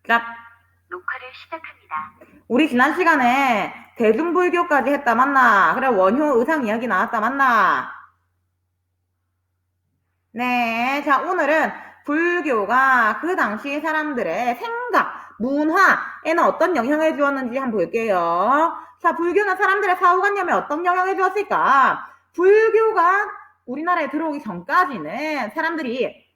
자, 녹화를 시작합니다. 우리 지난 시간에 대중불교까지 했다 맞나? 그래, 원효 의상 이야기 나왔다 맞나? 네, 자, 오늘은 불교가 그 당시 사람들의 생각, 문화에는 어떤 영향을 주었는지 한번 볼게요. 자, 불교는 사람들의 사고관념에 어떤 영향을 주었을까? 불교가 우리나라에 들어오기 전까지는 사람들이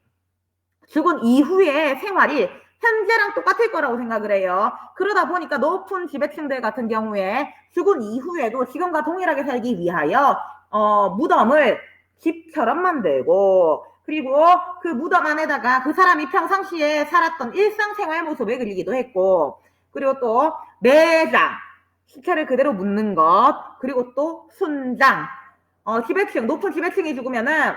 죽은 이후의 생활이 현재랑 똑같을 거라고 생각을 해요. 그러다 보니까 높은 지배층들 같은 경우에 죽은 이후에도 지금과 동일하게 살기 위하여 무덤을 집처럼 만들고, 그리고 그 무덤 안에다가 그 사람이 평상시에 살았던 일상생활 모습을 그리기도 했고, 그리고 또 매장, 시체를 그대로 묻는 것, 그리고 또 순장, 지배층, 높은 지배층이 죽으면은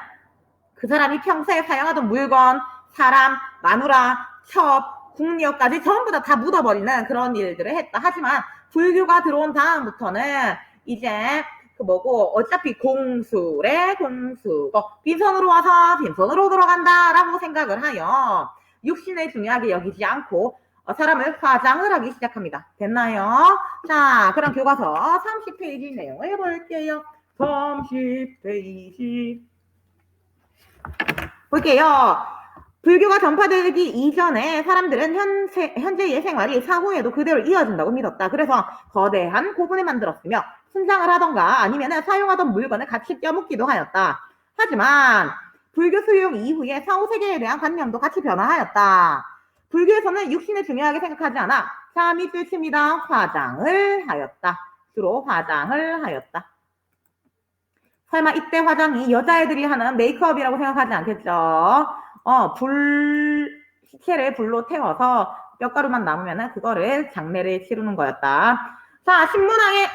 그 사람이 평소에 사용하던 물건, 사람, 마누라, 첩, 국력까지 전부 다 묻어버리는 그런 일들을 했다. 하지만 불교가 들어온 다음부터는 이제 그 뭐고 어차피 공수래 공수 빈손으로 와서 빈손으로 돌아간다라고 생각을 하여 육신을 중요하게 여기지 않고 사람을 화장을 하기 시작합니다. 됐나요? 자, 그럼 교과서 30페이지 내용을 볼게요. 30페이지 볼게요. 불교가 전파되기 이전에 사람들은 현재의 생활이 사후에도 그대로 이어진다고 믿었다. 그래서 거대한 고분을 만들었으며 순장을 하던가 아니면 사용하던 물건을 같이 껴묻기도 하였다. 하지만 불교 수용 이후에 사후세계에 대한 관념도 같이 변화하였다. 불교에서는 육신을 중요하게 생각하지 않아 잠이 뜰습니다. 화장을 하였다. 주로 화장을 하였다. 설마 이때 화장이 여자애들이 하는 메이크업이라고 생각하지 않겠죠? 시체를 불로 태워서 뼈가루만 남으면 그거를 장례를 치르는 거였다. 자,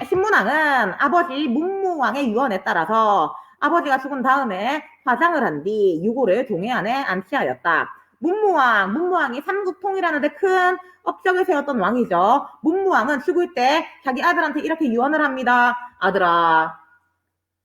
신문왕은 아버지 문무왕의 유언에 따라서 아버지가 죽은 다음에 화장을 한 뒤 유고를 동해안에 안치하였다. 문무왕이 삼국통이라는 데 큰 업적을 세웠던 왕이죠. 문무왕은 죽을 때 자기 아들한테 이렇게 유언을 합니다. 아들아,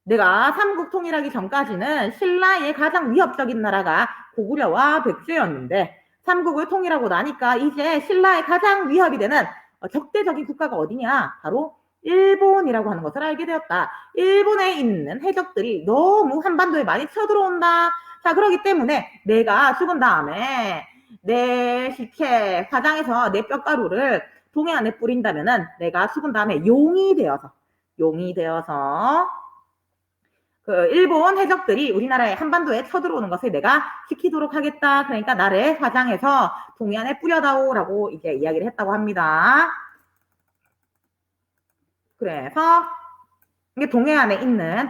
내가 삼국 통일하기 전까지는 신라의 가장 위협적인 나라가 고구려와 백제였는데 삼국을 통일하고 나니까 이제 신라의 가장 위협이 되는 적대적인 국가가 어디냐? 바로 일본이라고 하는 것을 알게 되었다. 일본에 있는 해적들이 너무 한반도에 많이 쳐들어온다. 자, 그렇기 때문에 내가 죽은 다음에 내 시체 화장해서 내 뼈가루를 동해안에 뿌린다면은 내가 죽은 다음에 용이 되어서 그 일본 해적들이 우리나라의 한반도에 쳐들어오는 것을 내가 지키도록 하겠다. 그러니까 나를 화장해서 동해안에 뿌려다오라고 이제 이야기를 했다고 합니다. 그래서 이게 동해안에 있는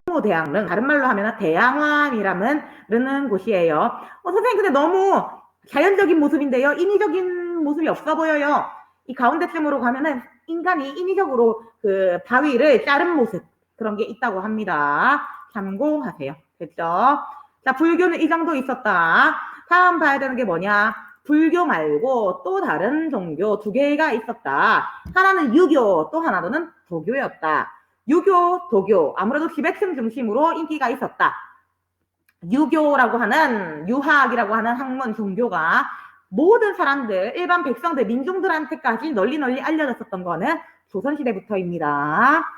문무대왕릉, 다른 말로 하면 대양왕이라는 곳이에요. 선생님 근데 너무 자연적인 모습인데요. 인위적인 모습이 없어 보여요. 이 가운데쯤으로 가면은 인간이 인위적으로 그 바위를 자른 모습, 그런 게 있다고 합니다. 참고하세요. 됐죠? 자, 불교는 이 정도 있었다. 다음 봐야 되는 게 뭐냐? 불교 말고 또 다른 종교 두 개가 있었다. 하나는 유교, 또 하나는 도교였다. 유교, 도교, 아무래도 지배층 중심으로 인기가 있었다. 유교라고 하는, 유학이라고 하는 학문 종교가 모든 사람들, 일반 백성들, 민중들한테까지 널리 알려졌었던 거는 조선시대부터입니다.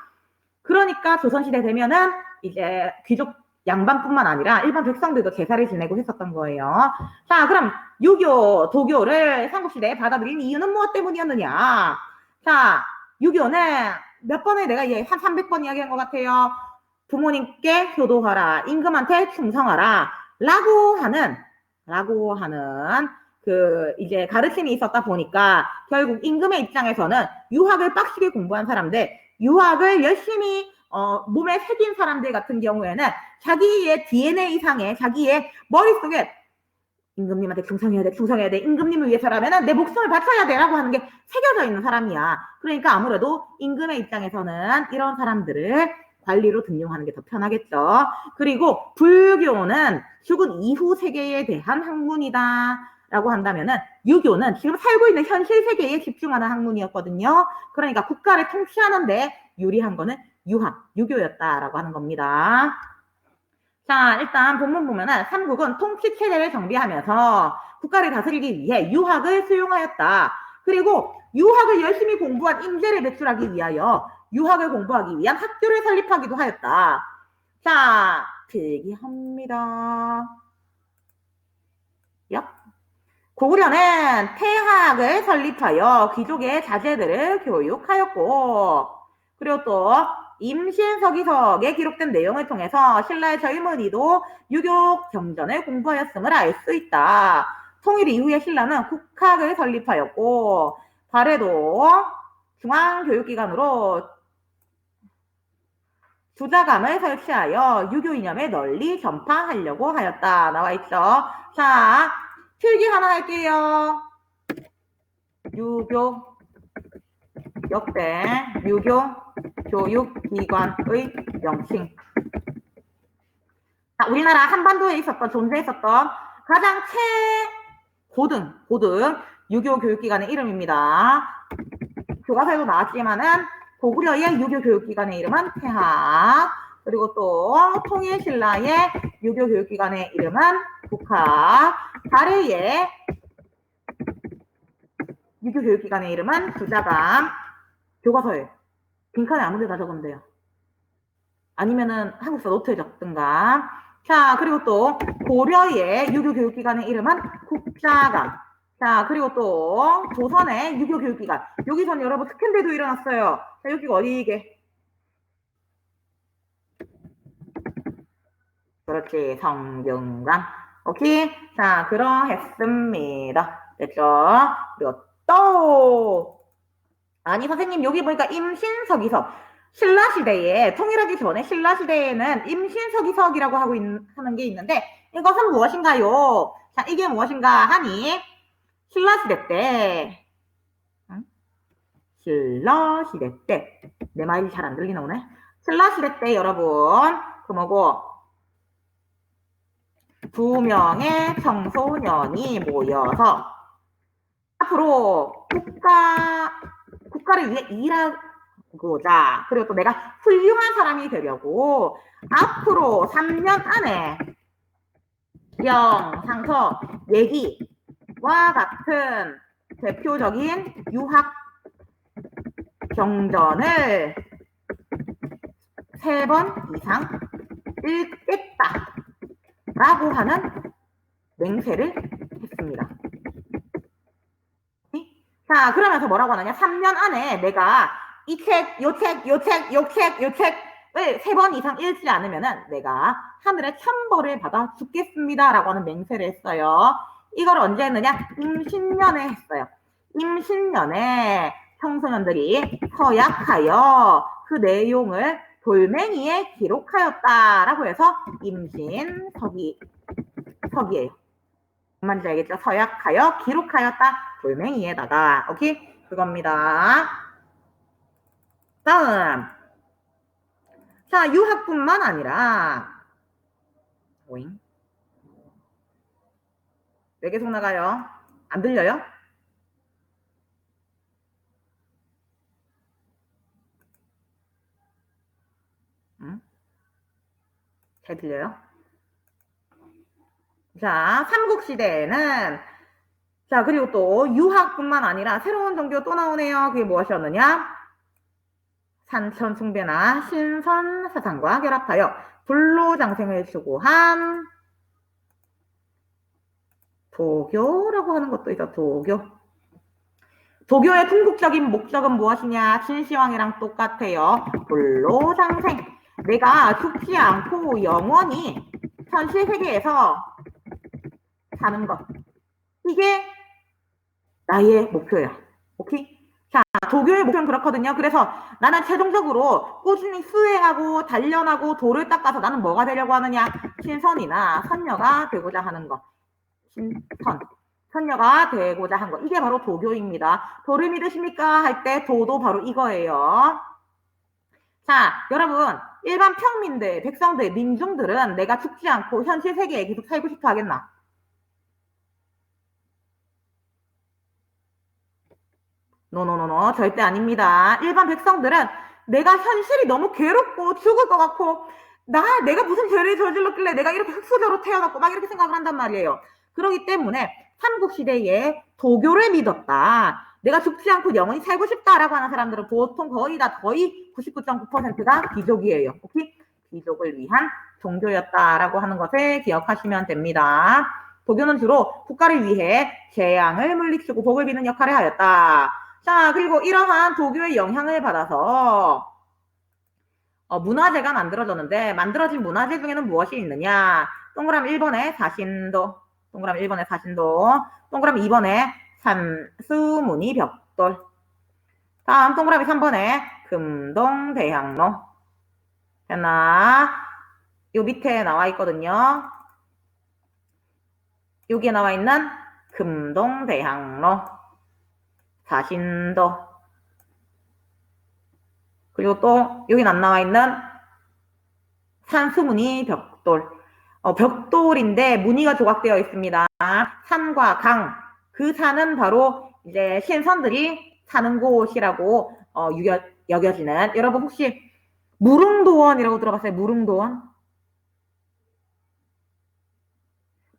그러니까 조선시대 되면은 이제 귀족 양반뿐만 아니라 일반 백성들도 제사를 지내고 했었던 거예요. 자, 그럼 유교, 도교를 삼국시대에 받아들인 이유는 무엇 때문이었느냐? 자, 유교는 몇 번을 내가 한 300번 이야기한 것 같아요. 부모님께 효도하라, 임금한테 충성하라, 라고 하는 그 이제 가르침이 있었다 보니까 결국 임금의 입장에서는 유학을 빡시게 공부한 사람들, 유학을 열심히 몸에 새긴 사람들 같은 경우에는 자기의 DNA상에 자기의 머릿속에 임금님한테 충성해야 돼. 임금님을 위해서라면 내 목숨을 바쳐야 돼라고 하는 게 새겨져 있는 사람이야. 그러니까 아무래도 임금의 입장에서는 이런 사람들을 관리로 등용하는 게 더 편하겠죠. 그리고 불교는 죽은 이후 세계에 대한 학문이다. 라고 한다면은 유교는 지금 살고 있는 현실 세계에 집중하는 학문이었거든요. 그러니까 국가를 통치하는데 유리한 거는 유교였다라고 하는 겁니다. 자, 일단 본문 보면은 삼국은 통치 체제를 정비하면서 국가를 다스리기 위해 유학을 수용하였다. 그리고 유학을 열심히 공부한 인재를 배출하기 위하여 유학을 공부하기 위한 학교를 설립하기도 하였다. 자, 필기합니다. 얍. 고구려는 태학을 설립하여 귀족의 자제들을 교육하였고, 그리고 또 임신서기석에 기록된 내용을 통해서 신라의 젊은이도 유교 경전을 공부하였음을 알 수 있다. 통일 이후에 신라는 국학을 설립하였고, 발해도 중앙교육기관으로 주자감을 설치하여 유교 이념을 널리 전파하려고 하였다. 나와 있죠. 자, 필기 하나 할게요. 유교 역대 유교 교육기관의 명칭. 자, 우리나라 한반도에 있었던 존재했었던 가장 고등 유교 교육기관의 이름입니다. 교과서에도 나왔지만은 고구려의 유교 교육기관의 이름은 태학, 그리고 또 통일신라의 유교 교육기관의 이름은 국학, 발해의 유교 교육기관의 이름은 주자감. 교과서에 빈칸에 아무 데나 적으면 돼요. 아니면은 한국사 노트에 적든가. 자, 그리고 또 고려의 유교 교육기관의 이름은 국자감. 자, 그리고 또 조선의 유교 교육기관. 여기서는 여러분 스캔들도 일어났어요. 자, 여기가 어디이게? 그렇지, 성균관. 오케이? 자, 그러했습니다. 됐죠? 그리고 또 아니 선생님 여기 보니까 임신서기석. 신라시대에 통일하기 전에 신라시대에는 임신서기석이라고 하는 게 있는데 이것은 무엇인가요? 자, 이게 무엇인가 하니 신라시대 때 신라시대 때 내 말이 잘 안 들리나 오네. 신라시대 때 여러분 그 뭐고 두 명의 청소년이 모여서 앞으로 국가를 위해 일하고자, 그리고 또 내가 훌륭한 사람이 되려고 앞으로 3년 안에 명상서 얘기와 같은 대표적인 유학 경전을 3번 이상 읽겠다 라고 하는 맹세를 했습니다. 자, 그러면서 뭐라고 하느냐? 3년 안에 내가 이 책, 요 책을 3번 이상 읽지 않으면은 내가 하늘의 천벌을 받아 죽겠습니다. 라고 하는 맹세를 했어요. 이걸 언제 했느냐? 임신년에 했어요. 임신년에 청소년들이 서약하여 그 내용을 돌멩이에 기록하였다라고 해서 임신서기예요. 뭔 말인지 알겠죠? 서약하여 기록하였다 돌멩이에다가. 오케이? 그겁니다. 다음. 자, 유학뿐만 아니라 오잉? 왜 계속 나가요? 안 들려요? 응? 잘 들려요? 자, 삼국시대에는 자, 그리고 또 유학뿐만 아니라 새로운 종교가 또 나오네요. 그게 무엇이었느냐? 산천숭배나 신선사상과 결합하여 불로장생을 추구한 도교라고 하는 것도 있어. 도교의 궁극적인 목적은 무엇이냐? 진시황이랑 똑같아요. 불로장생. 내가 죽지 않고 영원히 현실 세계에서 사는 것. 이게 나의 목표야. 오케이? 자, 도교의 목표는 그렇거든요. 그래서 나는 최종적으로 꾸준히 수행하고 단련하고 도를 닦아서 나는 뭐가 되려고 하느냐? 신선이나 선녀가 되고자 하는 것. 선녀가 되고자 한 것. 이게 바로 도교입니다. 도를 믿으십니까? 할 때 도도 바로 이거예요. 자, 여러분, 일반 평민들, 백성들, 민중들은 내가 죽지 않고 현실 세계에 계속 살고 싶어 하겠나? 노노노노, 절대 아닙니다. 일반 백성들은 내가 현실이 너무 괴롭고 죽을 것 같고 내가 무슨 죄를 저질렀길래 내가 이렇게 흑수저로 태어났고 막 이렇게 생각을 한단 말이에요. 그렇기 때문에 삼국시대에 도교를 믿었다. 내가 죽지 않고 영원히 살고 싶다라고 하는 사람들은 보통 거의 99.9%가 귀족이에요. 오케이? 귀족을 위한 종교였다라고 하는 것을 기억하시면 됩니다. 도교는 주로 국가를 위해 재앙을 물리치고 복을 비는 역할을 하였다. 자, 그리고 이러한 도교의 영향을 받아서 문화재가 만들어졌는데 만들어진 문화재 중에는 무엇이 있느냐? 동그라미 1번에 사신도, 동그라미 1번에 사신도, 동그라미 2번에 산수무늬 벽돌, 다음 동그라미 3번에 금동대향로. 됐나? 요 밑에 나와 있거든요. 여기에 나와 있는 금동대향로, 사신도, 그리고 또 여긴 안 나와 있는 산수무늬 벽돌. 벽돌인데 무늬가 조각되어 있습니다. 산과 강, 그 산은 바로 이제 신선들이 사는 곳이라고 여겨지는. 여러분 혹시 무릉도원이라고 들어봤어요? 무릉도원?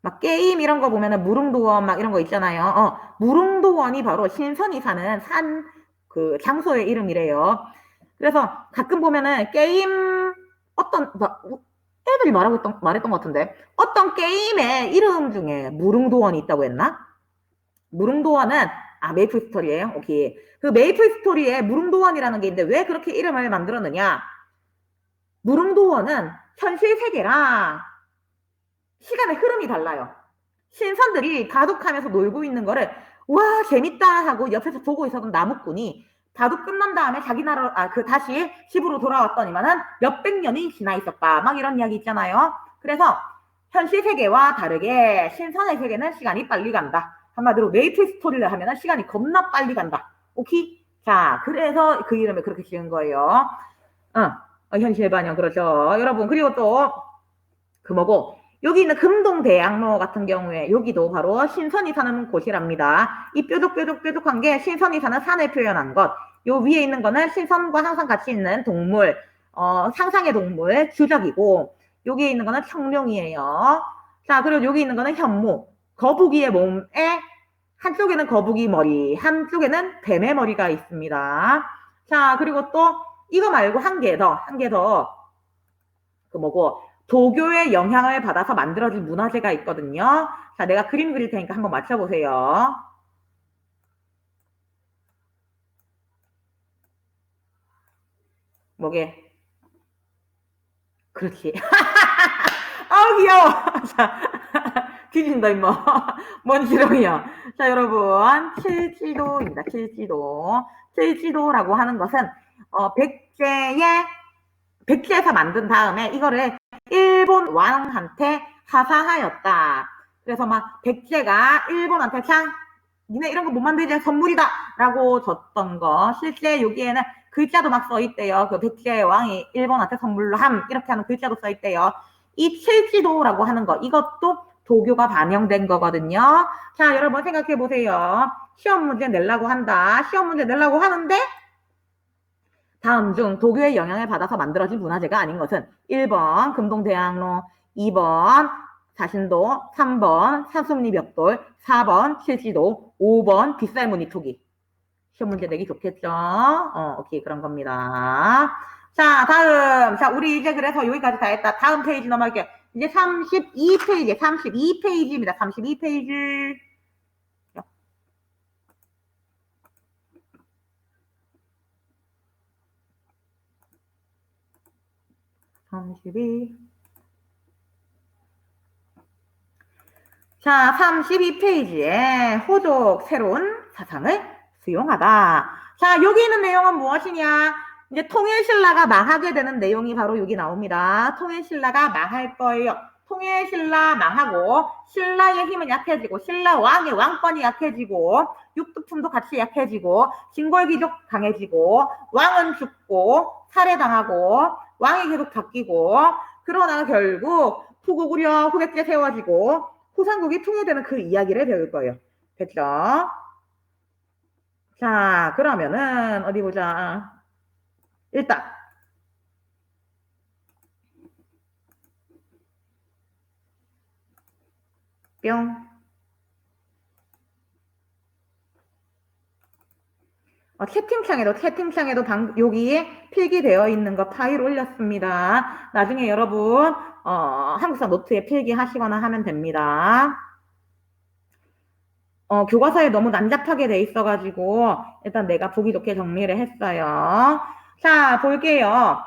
막 게임 이런 거 보면은 무릉도원 막 이런 거 있잖아요. 무릉도원이 바로 신선이 사는 그 장소의 이름이래요. 그래서 가끔 보면은 게임 애들이 말했던 것 같은데 어떤 게임의 이름 중에 무릉도원이 있다고 했나? 무릉도원은 메이플 스토리예요. 오케이. 그 메이플 스토리에 무릉도원이라는 게 있는데 왜 그렇게 이름을 만들었느냐? 무릉도원은 현실 세계랑 시간의 흐름이 달라요. 신선들이 바둑하면서 놀고 있는 거를 와 재밌다 하고 옆에서 보고 있었던 나무꾼이 바둑 끝난 다음에 자기 나라 다시 집으로 돌아왔더니만은 몇백 년이 지나 있었다. 막 이런 이야기 있잖아요. 그래서 현실 세계와 다르게 신선의 세계는 시간이 빨리 간다. 한마디로 메이플 스토리를 하면은 시간이 겁나 빨리 간다. 오케이? 자, 그래서 그 이름을 그렇게 지은 거예요. 현실 반영 그렇죠. 여러분 그리고 또 그 뭐고 여기 있는 금동대양로 같은 경우에 여기도 바로 신선이 사는 곳이랍니다. 이 뾰족뾰족뾰족한 게 신선이 사는 산을 표현한 것. 요 위에 있는 거는 신선과 항상 같이 있는 동물, 상상의 동물, 주적이고 여기에 있는 거는 청룡이에요. 자, 그리고 여기 있는 거는 현무. 거북이의 몸에 한쪽에는 거북이 머리, 한쪽에는 뱀의 머리가 있습니다. 자, 그리고 또 이거 말고 한 개 더, 그 뭐고 도교의 영향을 받아서 만들어진 문화재가 있거든요. 자, 내가 그림 그릴 테니까 한번 맞춰보세요. 뭐게? 그렇지. 아우 귀여워. 자, 뒤진다 임마. 뭔 지렁이야. 자, 여러분 칠지도입니다. 칠지도. 칠지도라고 하는 것은 백제에서 만든 다음에 이거를 일본 왕한테 하사하였다. 그래서 막 백제가 일본한테 자 니네 이런 거 못 만들지 선물이다 라고 줬던 거. 실제 여기에는 글자도 막 써있대요. 그 백제 왕이 일본한테 선물로 함 이렇게 하는 글자도 써있대요. 이 칠지도라고 하는 거 이것도 도교가 반영된 거거든요. 자, 여러분 생각해 보세요. 시험 문제 내려고 한다. 시험 문제 내려고 하는데 다음 중 도교의 영향을 받아서 만들어진 문화재가 아닌 것은 1번 금동대학로, 2번 사신도, 3번 산수무늬 벽돌, 4번 칠지도, 5번 빗살무늬 토기. 시험 문제 내기 좋겠죠? 오케이, 그런 겁니다. 자, 다음. 자, 우리 이제 그래서 여기까지 다 했다. 다음 페이지 넘어갈게요. 이제 32페이지입니다. 32페이지. 32. 자, 32페이지에 호족 새로운 사상을 수용하다. 자, 여기 있는 내용은 무엇이냐? 이제 통일신라가 망하게 되는 내용이 바로 여기 나옵니다. 통일신라가 망할 거예요. 통일신라 망하고 신라의 힘은 약해지고 신라 왕의 왕권이 약해지고 육두품도 같이 약해지고 진골귀족 강해지고 왕은 죽고 살해당하고 왕이 계속 바뀌고 그러나 결국 후고구려 후백제 세워지고 후삼국이 통일되는 그 이야기를 배울 거예요. 됐죠? 자, 그러면은 어디 보자. 일단 뿅. 채팅창에도 여기에 필기되어 있는 거 파일 올렸습니다. 나중에 여러분 한국사 노트에 필기하시거나 하면 됩니다. 교과서에 너무 난잡하게 돼 있어가지고 일단 내가 보기 좋게 정리를 했어요. 자, 볼게요.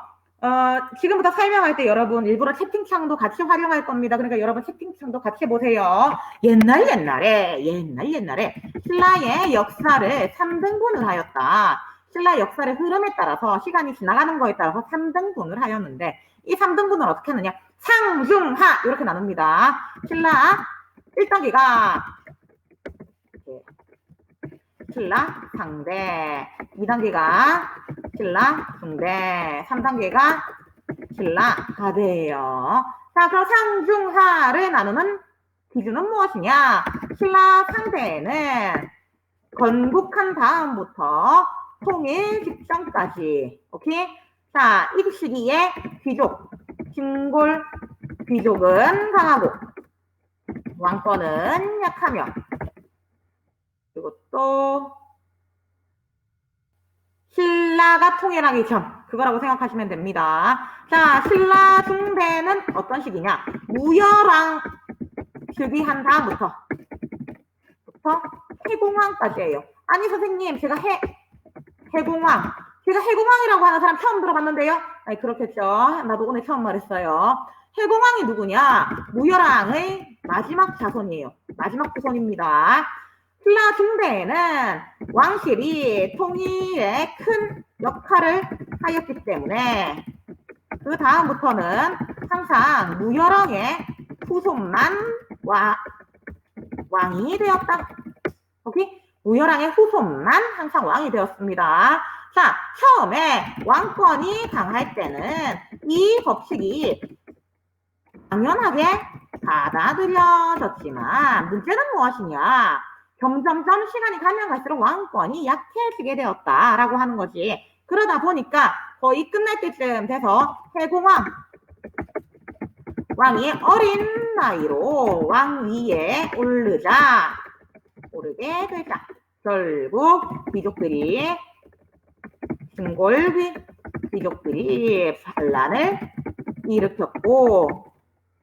지금부터 설명할 때 여러분 일부러 채팅창도 같이 활용할 겁니다. 그러니까 여러분 채팅창도 같이 보세요. 옛날에 신라의 역사를 3등분을 하였다. 신라의 역사의 흐름에 따라서 시간이 지나가는 거에 따라서 3등분을 하였는데 이 3등분을 어떻게 하느냐? 상, 중, 하 이렇게 나눕니다. 신라 1단계가 신라 상대, 2단계가 신라 중대, 3단계가 신라 하대예요. 자, 그럼 상중하를 나누는 기준은 무엇이냐? 신라 상대는 건국한 다음부터 통일 직전까지. 오케이? 자, 이 시기에 귀족, 진골 귀족은 강하고 왕권은 약하며, 그리고 또 신라가 통일하기 전 그거라고 생각하시면 됩니다. 자, 신라 중대는 어떤 시기냐? 무열왕 즉위한 다음부터 해공왕까지예요. 아니 선생님, 제가 해공왕이라고 하는 사람 처음 들어봤는데요. 아니 그렇겠죠. 나도 오늘 처음 말했어요. 해공왕이 누구냐? 무열왕의 마지막 자손이에요. 마지막 후손입니다. 신라 중대에는 왕실이 통일에 큰 역할을 하였기 때문에 그 다음부터는 항상 무열왕의 후손만 왕이 되었다. 오케이? 무열왕의 후손만 항상 왕이 되었습니다. 자, 처음에 왕권이 강할 때는 이 법칙이 당연하게 받아들여졌지만 문제는 무엇이냐? 점점점 시간이 가면 갈수록 왕권이 약해지게 되었다라고 하는 거지. 그러다 보니까 거의 끝날 때쯤 돼서 해공왕 왕이 어린 나이로 왕위에 오르게 되자 결국 진골 귀족들이 반란을 일으켰고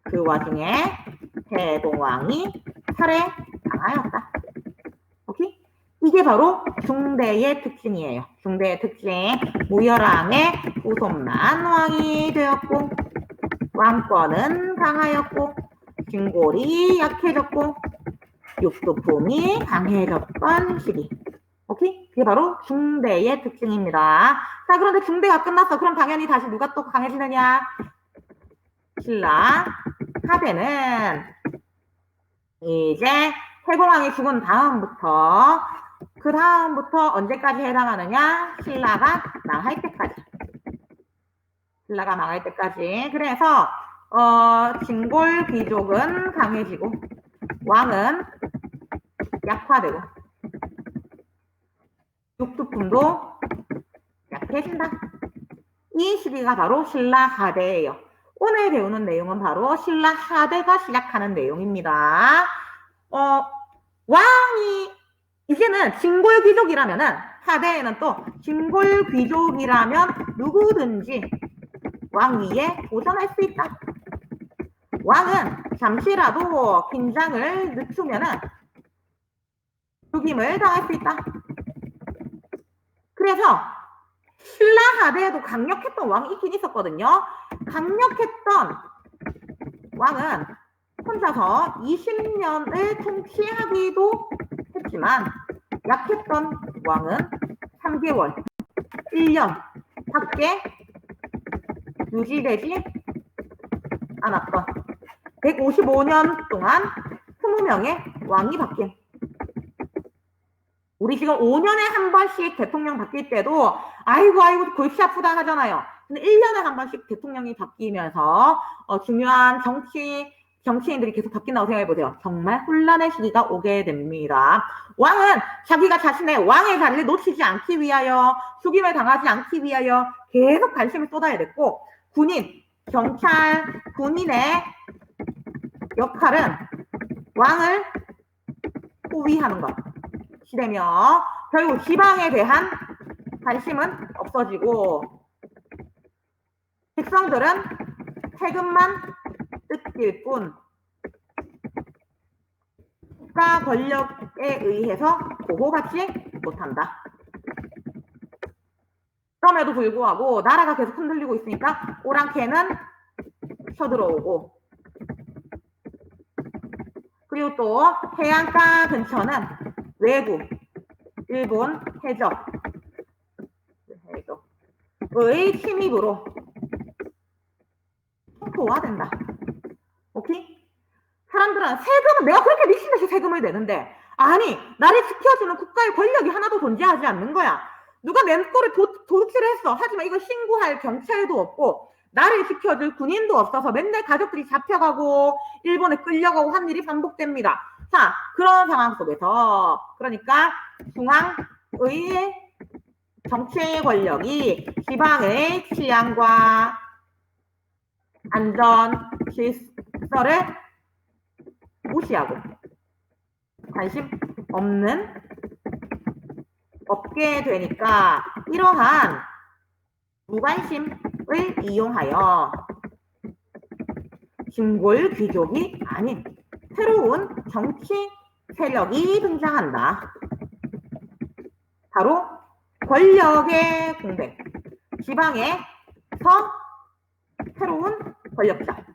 그 와중에 해동왕이 살해당하였다. 오케이? 이게 바로 중대의 특징이에요. 중대의 특징. 무열왕의 후손만 왕이 되었고 왕권은 강하였고 진골이 약해졌고 육두품이 강해졌던 시기. 오케이? 그게 바로 중대의 특징입니다. 자, 그런데 중대가 끝났어. 그럼 당연히 다시 누가 또 강해지느냐? 신라 하대는 이제 해공왕이 죽은 다음부터 그 다음부터 언제까지 해당하느냐? 신라가 망할 때까지. 그래서 진골 귀족은 강해지고 왕은 약화되고 육두품도 약해진다. 이 시기가 바로 신라 하대예요. 오늘 배우는 내용은 바로 신라 하대가 시작하는 내용입니다. 왕이 이제는 진골 귀족이라면은 하대에는 또 진골 귀족이라면 누구든지 왕위에 도전할 수 있다. 왕은 잠시라도 긴장을 늦추면은 죽임을 당할 수 있다. 그래서 신라 하대에도 강력했던 왕이 있긴 있었거든요. 강력했던 왕은 혼자서 20년을 통치하기도 했지만 약했던 왕은 3개월, 1년 밖에 유지되지 않았던 155년 동안 20명의 왕이 바뀐. 우리 지금 5년에 한 번씩 대통령 바뀔 때도 아이고 골치 아프다 하잖아요. 근데 1년에 한 번씩 대통령이 바뀌면서 중요한 정치인들이 계속 바뀐다고 생각해보세요. 정말 혼란의 시기가 오게 됩니다. 왕은 자기가 자신의 왕의 자리를 놓치지 않기 위하여 죽임을 당하지 않기 위하여 계속 관심을 쏟아야 됐고 군인, 경찰, 군인의 역할은 왕을 호위하는 것이 되며 결국 지방에 대한 관심은 없어지고 백성들은 세금만 뜯길 뿐 국가 권력에 의해서 보호받지 못한다. 그럼에도 불구하고 나라가 계속 흔들리고 있으니까 오랑캐는 쳐들어오고 그리고 또 해안가 근처는 외국, 일본 해적의 침입으로 폭포화된다. 오케이? 사람들은 세금은 내가 그렇게 미친듯이 세금을 내는데 아니 나를 지켜주는 국가의 권력이 하나도 존재하지 않는 거야. 누가 내 거를 도둑질을 했어. 하지만 이걸 신고할 경찰도 없고 나를 지켜줄 군인도 없어서 맨날 가족들이 잡혀가고 일본에 끌려가고 한 일이 반복됩니다. 자, 그런 상황 속에서 그러니까 중앙의 정치 권력이 지방의 치안과 안전 질서를 무시하고 관심 없게 되니까 이러한 무관심을 이용하여 신골 귀족이 아닌 새로운 정치 세력이 등장한다. 바로 권력의 공백. 지방에서 새로운 권력자.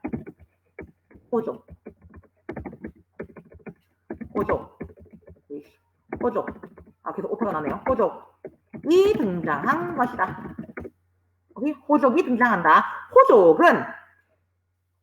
호족. 계속 오타가 나네요. 호족이 등장한 것이다. 여기 호족이 등장한다. 호족은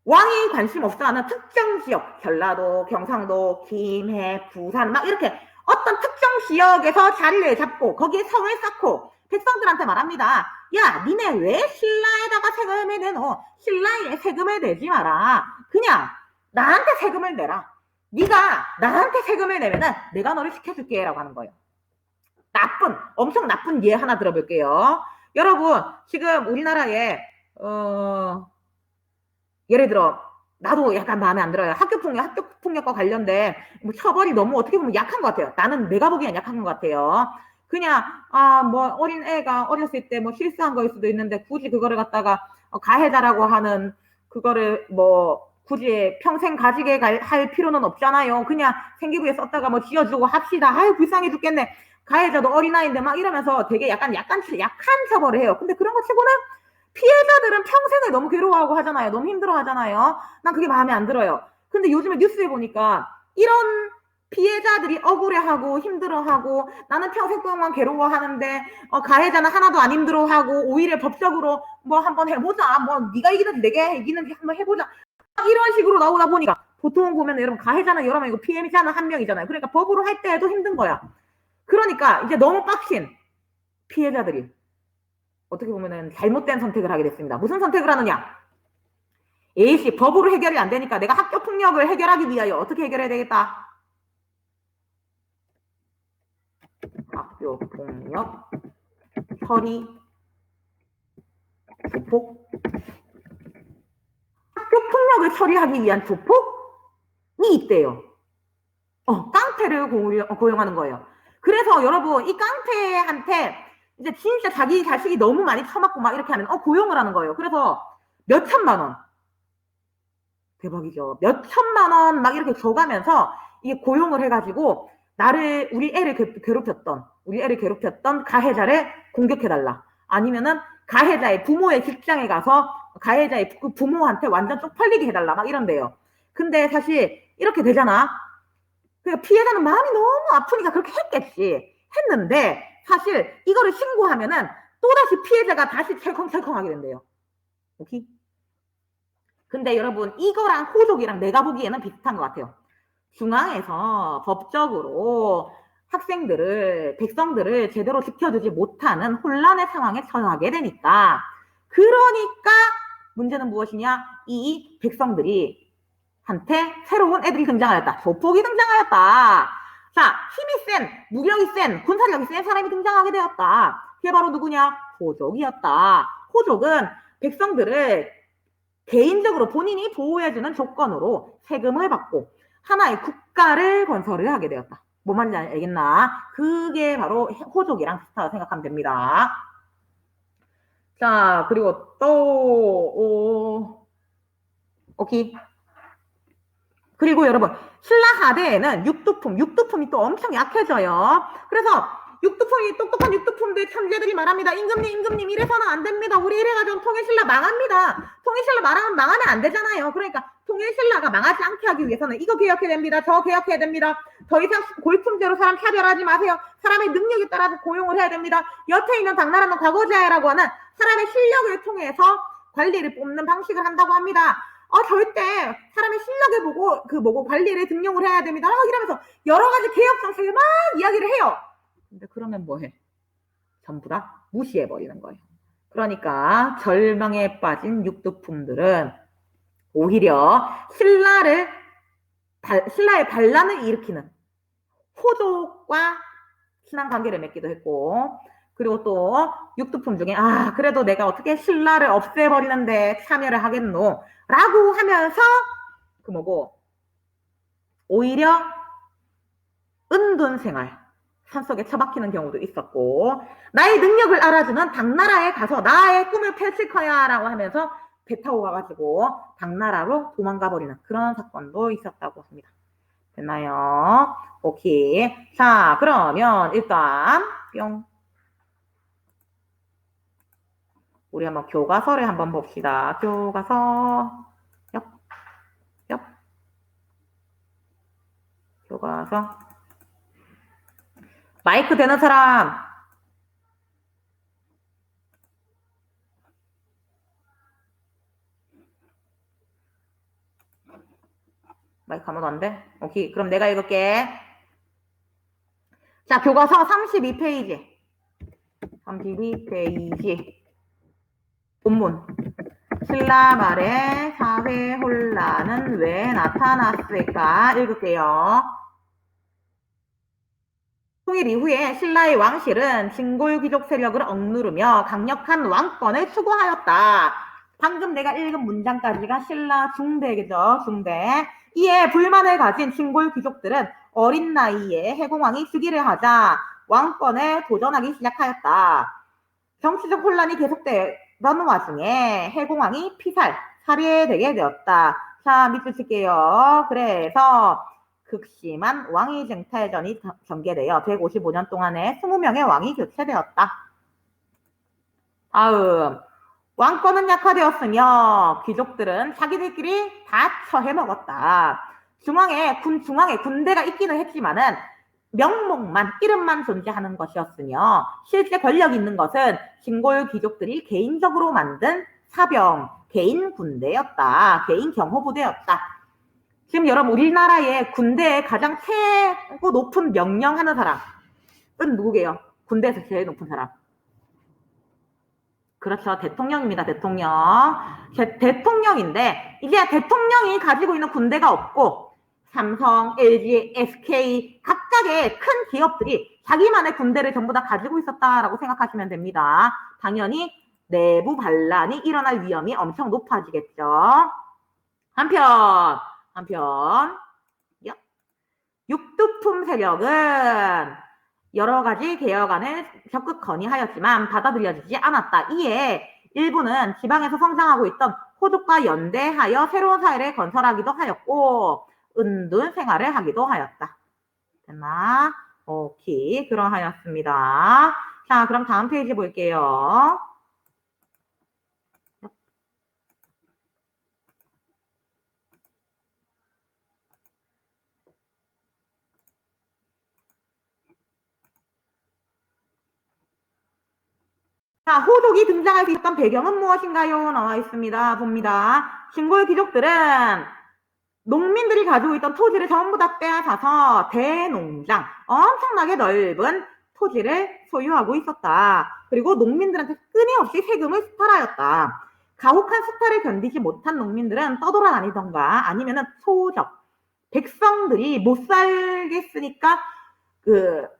왕이 관심 없어 하는 특정 지역, 전라도, 경상도, 김해, 부산 막 이렇게 어떤 특정 지역에서 자리를 잡고 거기에 성을 쌓고 백성들한테 말합니다. 야, 니네 왜 신라에다가 세금을 내노? 신라에 세금을 내지 마라. 그냥 나한테 세금을 내라. 네가 나한테 세금을 내면은 내가 너를 지켜줄게 라고 하는 거예요. 엄청 나쁜 예 하나 들어볼게요. 여러분, 지금 우리나라에 예를 들어 나도 약간 마음에 안 들어요. 학교폭력과 관련된 뭐 처벌이 너무 어떻게 보면 약한 것 같아요. 나는 내가 보기엔 약한 것 같아요. 그냥 뭐 어린 애가 어렸을 때 뭐 실수한 거일 수도 있는데 굳이 그거를 갖다가 가해자라고 하는 그거를 뭐 굳이 평생 가지게 할 필요는 없잖아요. 그냥 생기부에 썼다가 뭐 지어주고 합시다. 아유 불쌍해 죽겠네. 가해자도 어린아이인데 막 이러면서 되게 약한 처벌을 해요. 근데 그런 거 치고는 피해자들은 평생을 너무 괴로워하고 하잖아요. 너무 힘들어 하잖아요. 난 그게 마음에 안 들어요. 근데 요즘에 뉴스에 보니까 이런 피해자들이 억울해하고 힘들어하고 나는 평생 동안 괴로워하는데 가해자는 하나도 안 힘들어하고 오히려 법적으로 뭐 한번 해보자. 뭐 네가 이기든지 내가 이기는지 한번 해보자. 이런 식으로 나오다 보니까 보통 보면 여러분 가해자는 여러 명이고 피해자는 한 명이잖아요. 그러니까 법으로 할 때도 힘든 거야. 그러니까 이제 너무 빡친 피해자들이 어떻게 보면은 잘못된 선택을 하게 됐습니다. 무슨 선택을 하느냐? A씨 법으로 해결이 안 되니까 내가 학교 폭력을 해결하기 위하여 어떻게 해결해야 되겠다? 학교 폭력 처리 조폭 학교 폭력을 처리하기 위한 조폭이 있대요. 깡패를 고용하는 거예요. 그래서 여러분 이 깡패한테 이제 진짜 자기 자식이 너무 많이 처맞고 막 이렇게 하면 고용을 하는 거예요. 그래서 몇 천만 원 대박이죠. 몇 천만 원 막 이렇게 줘가면서 이게 고용을 해가지고 우리 애를 괴롭혔던 가해자를 공격해달라. 아니면은 가해자의 부모의 직장에 가서 가해자의 부모한테 완전 쪽팔리게 해달라. 막 이런데요. 근데 사실 이렇게 되잖아. 그러니까 피해자는 마음이 너무 아프니까 그렇게 했는데 사실 이거를 신고하면은 또다시 피해자가 다시 철컹철컹하게 된대요. 오케이? 근데 여러분 이거랑 호족이랑 내가 보기에는 비슷한 것 같아요. 중앙에서 법적으로 백성들을 제대로 지켜주지 못하는 혼란의 상황에 처하게 되니까 그러니까 문제는 무엇이냐? 이 백성들이 한테 새로운 애들이 등장하였다. 조폭이 등장하였다. 자, 힘이 센, 무력이 센, 군사력이 센 사람이 등장하게 되었다. 그게 바로 누구냐? 호족이었다. 호족은 백성들을 개인적으로 본인이 보호해주는 조건으로 세금을 받고 하나의 국가를 건설을 하게 되었다. 뭔 말인지 알겠나? 그게 바로 호족이랑 비슷하다고 생각하면 됩니다. 자, 그리고 또, 오케이. 그리고 여러분, 신라 하대에는 육두품이 또 엄청 약해져요. 그래서 육두품이 똑똑한 육두품들 천재들이 말합니다. 임금님 이래서는 안 됩니다. 우리 이래가지고 통일신라 망합니다. 통일신라 망하면 안 되잖아요. 그러니까 통일신라가 망하지 않게 하기 위해서는 이거 개혁해야 됩니다. 저 개혁해야 됩니다. 더 이상 골품제로 사람 차별하지 마세요. 사람의 능력에 따라서 고용을 해야 됩니다. 여태 있는 당나라는 과거제라고 하는 사람의 실력을 통해서 관리를 뽑는 방식을 한다고 합니다. 절대 사람의 실력을 보고 관리를 등용을 해야 됩니다. 이러면서 여러 가지 개혁 정책을 막 이야기를 해요. 근데 그러면 뭐해? 전부 다 무시해버리는 거예요. 그러니까 절망에 빠진 육두품들은 오히려 신라의 반란을 일으키는 호족과 친한 관계를 맺기도 했고, 그리고 또 육두품 중에 그래도 내가 어떻게 신라를 없애버리는데 참여를 하겠노 라고 하면서 오히려 은둔 생활 산속에 처박히는 경우도 있었고, 나의 능력을 알아주는 당나라에 가서 나의 꿈을 펼칠 거야 라고 하면서 배 타고 가가지고 당나라로 도망가 버리는 그런 사건도 있었다고 합니다. 됐나요? 오케이. 자, 그러면 일단 뿅. 우리 한번 교과서를 한번 봅시다. 교과서. 교과서. 마이크 되는 사람. 마이크 아무도 안 돼? 오케이. 그럼 내가 읽을게. 자, 교과서 32페이지. 32페이지. 본문. 신라 말에 사회 혼란은 왜 나타났을까? 읽을게요. 통일 이후에 신라의 왕실은 진골 귀족 세력을 억누르며 강력한 왕권을 추구하였다. 방금 내가 읽은 문장까지가 신라 중대죠. 중대. 이에 불만을 가진 진골 귀족들은 어린 나이에 해공왕이 즉위를 하자 왕권에 도전하기 시작하였다. 정치적 혼란이 계속되던 와중에 해공왕이 살해되게 되었다. 자, 밑줄 칠게요. 그래서 극심한 왕위 쟁탈전이 전개되어 155년 동안에 20명의 왕이 교체되었다. 다음, 왕권은 약화되었으며 귀족들은 자기들끼리 다 처해먹었다. 중앙에 군대가 있기는 했지만은 명목만, 이름만 존재하는 것이었으며 실제 권력 있는 것은 진골 귀족들이 개인적으로 만든 사병, 개인 군대였다. 개인 경호부대였다. 지금 여러분 우리나라의 군대에 가장 최고 높은 명령하는 사람은 누구게요? 군대에서 제일 높은 사람. 그렇죠. 대통령입니다. 대통령인데 이제 대통령이 가지고 있는 군대가 없고 삼성, LG, SK 각각의 큰 기업들이 자기만의 군대를 전부 다 가지고 있었다라고 생각하시면 됩니다. 당연히 내부 반란이 일어날 위험이 엄청 높아지겠죠. 한편 육두품 세력은 여러 가지 개혁안을 적극 건의하였지만 받아들여지지 않았다. 이에 일부는 지방에서 성장하고 있던 호족과 연대하여 새로운 사회를 건설하기도 하였고 은둔 생활을 하기도 하였다. 됐나? 오케이. 그러하였습니다. 자, 그럼 다음 페이지 볼게요. 자, 호족이 등장할 수 있었던 배경은 무엇인가요? 나와 있습니다. 봅니다. 진골 귀족들은 농민들이 가지고 있던 토지를 전부 다 빼앗아서 대농장, 엄청나게 넓은 토지를 소유하고 있었다. 그리고 농민들한테 끊임없이 세금을 수탈하였다. 가혹한 수탈을 견디지 못한 농민들은 떠돌아다니던가 아니면은 소적, 백성들이 못 살겠으니까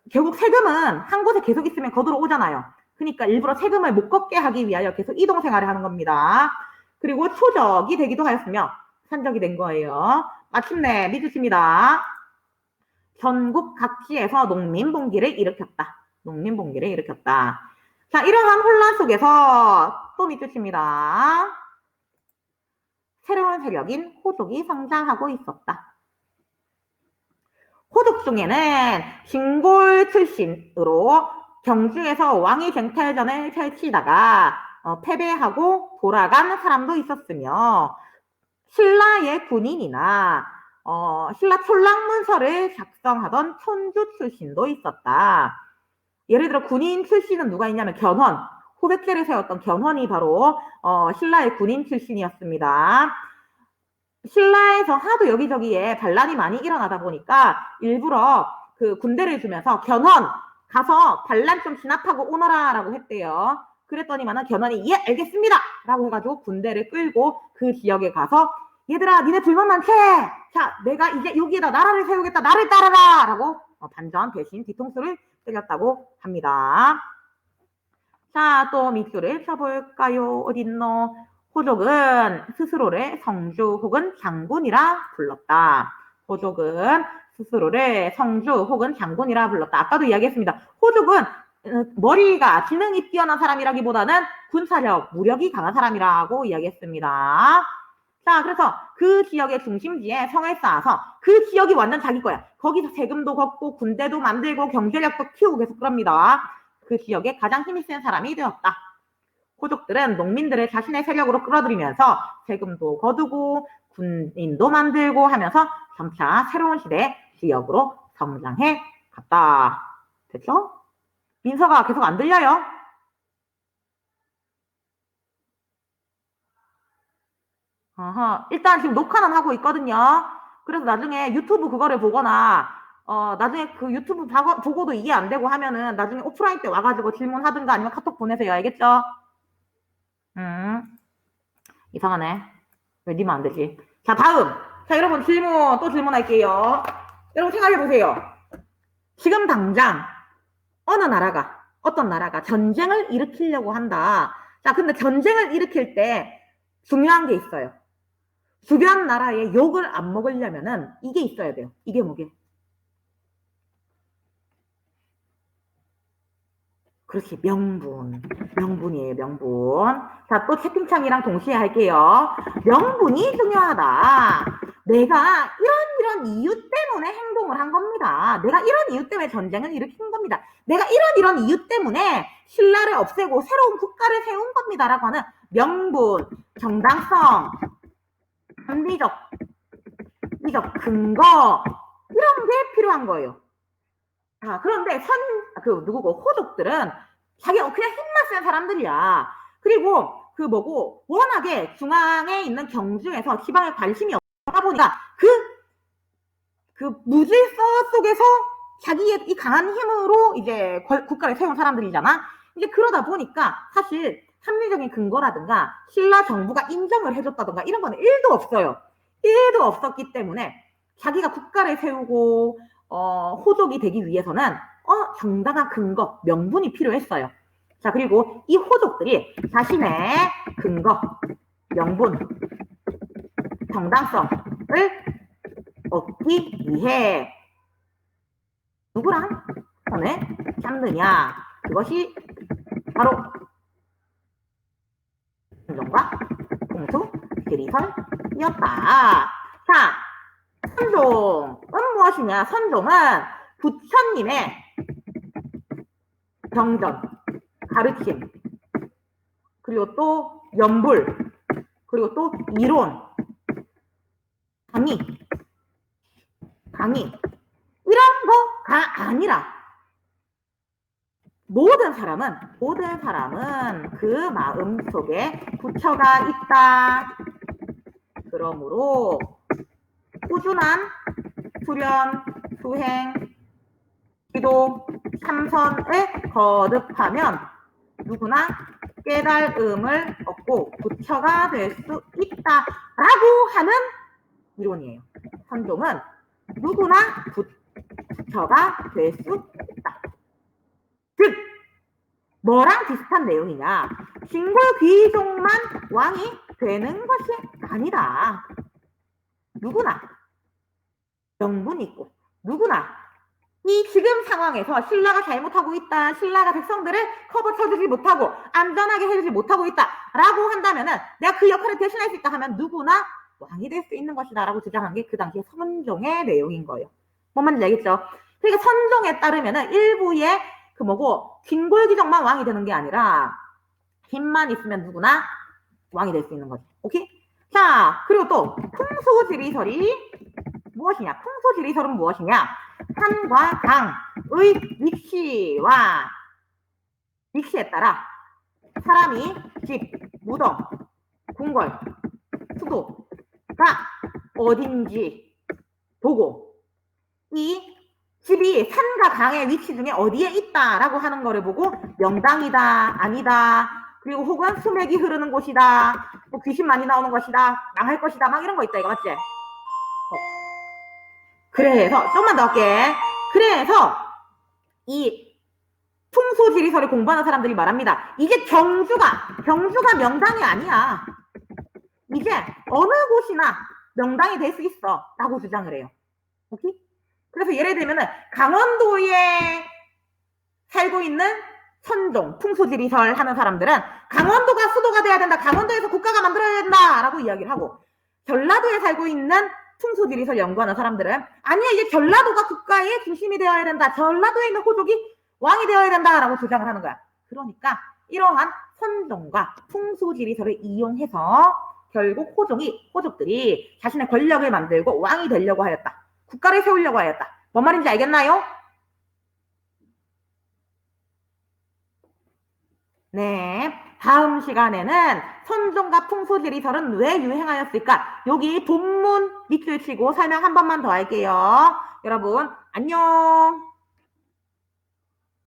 결국 세금은 한 곳에 계속 있으면 거두러 오잖아요. 그러니까 일부러 세금을 못 걷게 하기 위하여 계속 이동 생활을 하는 겁니다. 그리고 초적이 되기도 하였으며 산적이 된 거예요. 마침내 믿으십니다. 전국 각지에서 농민봉기를 일으켰다. 농민봉기를 일으켰다. 자, 이러한 혼란 속에서 또 믿으십니다. 새로운 세력인 호족이 성장하고 있었다. 호족 중에는 진골 출신으로 경주에서 왕위 쟁탈전을 펼치다가 패배하고 돌아간 사람도 있었으며 신라의 군인이나 신라 촌락문서를 작성하던 촌주 출신도 있었다. 예를 들어 군인 출신은 누가 있냐면 견훤, 호백제를 세웠던 견훤이 바로 신라의 군인 출신이었습니다. 신라에서 하도 여기저기에 반란이 많이 일어나다 보니까 일부러 그 군대를 주면서 견훤 가서 반란 좀 진압하고 오너라라고 했대요. 그랬더니만은 견훤이 예 알겠습니다 라고 해가지고 군대를 끌고 그 지역에 가서 얘들아 니네 불만 많지? 자 내가 이제 여기에다 나라를 세우겠다 나를 따라라 라고 반전 대신 뒤통수를 때렸다고 합니다. 자 또 밑줄을 쳐볼까요? 어딨노? 호족은 스스로를 성주 혹은 장군이라 불렀다. 호족은 스스로를 성주 혹은 장군이라 불렀다. 아까도 이야기했습니다. 호족은 머리가 지능이 뛰어난 사람이라기보다는 군사력, 무력이 강한 사람이라고 이야기했습니다. 자, 그래서 그 지역의 중심지에 성을 쌓아서 그 지역이 완전 자기 거야. 거기서 세금도 걷고 군대도 만들고 경제력도 키우고 계속 그럽니다. 그 지역에 가장 힘이 센 사람이 되었다. 호족들은 농민들을 자신의 세력으로 끌어들이면서 세금도 거두고 군인도 만들고 하면서 점차 새로운 시대의 지역으로 성장해 갔다. 됐죠? 민서가 계속 안 들려요? 일단 지금 녹화는 하고 있거든요. 그래서 나중에 유튜브 그거를 보거나 나중에 그 유튜브 보고도 이해 안 되고 하면은 나중에 오프라인 때 와가지고 질문하든가 아니면 카톡 보내세요. 알겠죠? 이상하네. 왜 니면 안 되지? 자, 다음. 자, 여러분 또 질문할게요. 여러분 생각해보세요. 지금 당장 어떤 나라가 전쟁을 일으키려고 한다. 자, 근데 전쟁을 일으킬 때 중요한 게 있어요. 주변 나라에 욕을 안 먹으려면은 이게 있어야 돼요. 이게 뭐게? 그렇지, 명분이에요, 명분. 자, 또 채팅창이랑 동시에 할게요. 명분이 중요하다. 내가 이런 이유 때문에 행동을 한 겁니다. 내가 이런 이유 때문에 전쟁을 일으킨 겁니다. 내가 이런 이유 때문에 신라를 없애고 새로운 국가를 세운 겁니다. 라고 하는 명분, 정당성, 합리적 근거, 이런 게 필요한 거예요. 자, 그런데 호족들은 자기가 그냥 힘만 센 사람들이야. 그리고 워낙에 중앙에 있는 경주에서 지방에 관심이 없다 보니까 그 무질서 속에서 자기의 이 강한 힘으로 이제 국가를 세운 사람들이잖아. 이제 그러다 보니까 사실 합리적인 근거라든가 신라 정부가 인정을 해줬다든가 이런 거는 1도 없어요. 1도 없었기 때문에 자기가 국가를 세우고 호족이 되기 위해서는 정당한 근거, 명분이 필요했어요. 자, 그리고 이 호족들이 자신의 근거, 명분, 정당성을 얻기 위해 누구랑 손을 잡느냐? 그것이 바로 선종과 공수 지리설이었다. 자, 선종은 무엇이냐? 선종은 부처님의 경전, 가르침, 그리고 또 연불, 그리고 또 이론, 강의 이런 거가 아니라 모든 사람은 그 마음 속에 부처가 있다. 그러므로 꾸준한 수련, 수행, 기도, 참선을 거듭하면 누구나 깨달음을 얻고 부처가 될 수 있다라고 하는 이론이에요. 선종은 누구나 부처가 될 수 있다. 즉 뭐랑 비슷한 내용이냐? 진골 귀족만 왕이 되는 것이 아니다. 누구나 명분이 있고 누구나 이 지금 상황에서 신라가 잘못하고 있다, 신라가 백성들을 커버 쳐주지 못하고 안전하게 해주지 못하고 있다 라고 한다면은 내가 그 역할을 대신할 수 있다 하면 누구나 왕이 될 수 있는 것이다 라고 주장한 게 그 당시에 선종의 내용인 거예요. 뭔 말인지 알겠죠? 그러니까 선종에 따르면은 일부의 그 뭐고 징골기정만 왕이 되는 게 아니라 힘만 있으면 누구나 왕이 될 수 있는 거지. 오케이? 자, 그리고 또 풍소지리설이 무엇이냐? 풍소지리설은 무엇이냐? 산과 강의 위치에 따라 사람이 집, 무덤, 궁궐, 수도가 어딘지 보고 이 집이 산과 강의 위치 중에 어디에 있다라고 하는 거를 보고 명당이다, 아니다, 그리고 혹은 수맥이 흐르는 곳이다, 뭐 귀신 많이 나오는 것이다, 망할 것이다, 막 이런 거 있다, 이거 맞지? 그래서 좀만 더 할게. 그래서 이 풍소지리설을 공부하는 사람들이 말합니다. 이제 경주가 명당이 아니야. 이제 어느 곳이나 명당이 될 수 있어 라고 주장을 해요. 오케이? 그래서 예를 들면은 강원도에 살고 있는 선종, 풍소지리설 하는 사람들은 강원도가 수도가 돼야 된다, 강원도에서 국가가 만들어야 된다 라고 이야기를 하고, 전라도에 살고 있는 풍소지리설 연구하는 사람들은 아니야, 이제 전라도가 국가의 중심이 되어야 된다, 전라도에 있는 호족이 왕이 되어야 된다 라고 주장을 하는 거야. 그러니까 이러한 선종과 풍소지리설을 이용해서 결국 호족들이 자신의 권력을 만들고 왕이 되려고 하였다, 국가를 세우려고 하였다. 뭔 말인지 알겠나요? 네, 다음 시간에는 선종과 풍소지리설은 왜 유행하였을까? 여기 본문 밑줄 치고 설명 한 번만 더 할게요. 여러분 안녕.